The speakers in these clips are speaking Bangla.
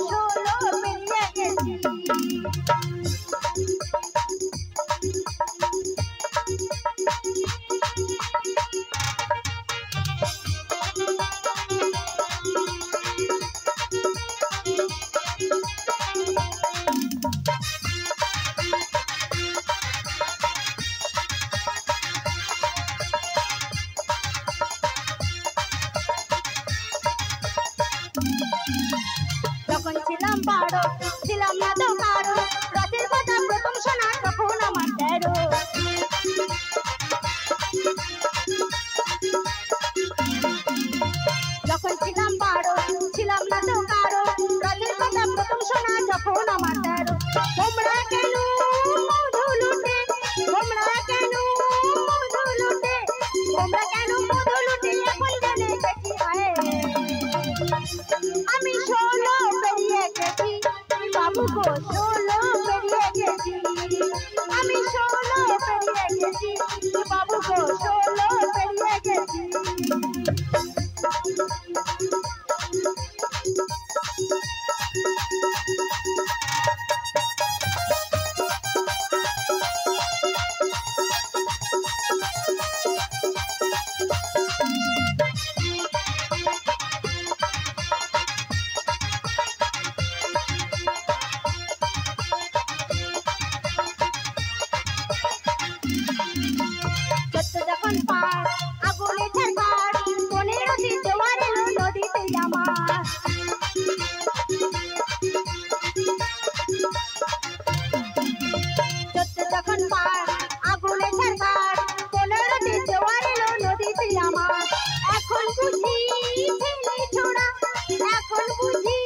ষোলো পেরিয়ে গেছি। যখন ছিলাম বারো ছিলাম না তো কারো, রাতের কথা প্রথম শোনা তখন আমার 13। যখন ছিলাম বারো ছিলাম না তো কারো, রাতের কথা প্রথম শোনা যখন আমার 13। তোমরা কেন মধু লুটে, তোমরা কেন মধু লুটে, তোমরা কেন মধু লুটে এখন জেনে গেছি হায়। আমি 16 পেরিয়ে গেছি বাবু গো, 16 পেরিয়ে গেছি। আমি 16 পেরিয়ে গেছি বাবু গো, 16 পেরিয়ে গেছি। যখন পার আগুনে ঝাড় 15টি জোয়ার এলো নদীতে আমার। যখন পার আগুনে ঝাড় 15টি জোয়ার এলো নদীতে আমার। এখন বুঝি ছেলে ছোড়া, এখন বুঝি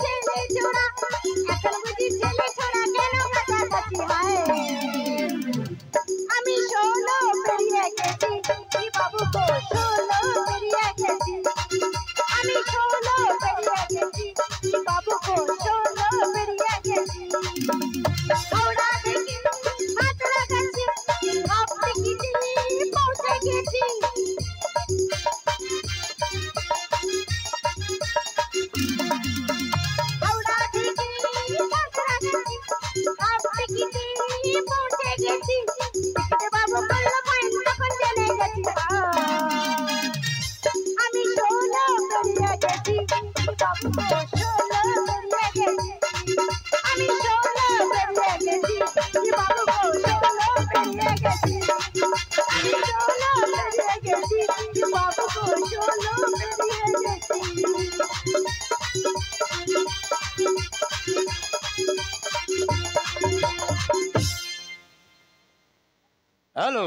ছেলে ছোড়া, এখন বুঝি ছেলে ছোড়া কেন কাছাকাছি হায়। আমি 16 পেরিয়ে গেছি বাবু গো, 16 পেরিয়ে গেছি। আমি 16 পেরিয়ে গেছি বাবু গো, 16 পেরিয়ে গেছি। হাওড়া থেকে সাঁতরাগাছি, হাফ টিকিটে পৌঁছে গেছি। হাওড়া থেকে সাঁতরাগাছি, হাফ টিকিটে পৌঁছে গেছি। বাবু বললো পয়েন্ট তখন জেনে গেছি আমি 16 পেরিয়ে গেছি বাবু গো, 16 পেরিয়ে গেছি। আমি 16 পেরিয়ে গেছি বাবু গো, 16 পেরিয়ে গেছি। আমি 16 পেরিয়ে গেছি বাবু গো, 16 পেরিয়ে গেছি। হ্যালো।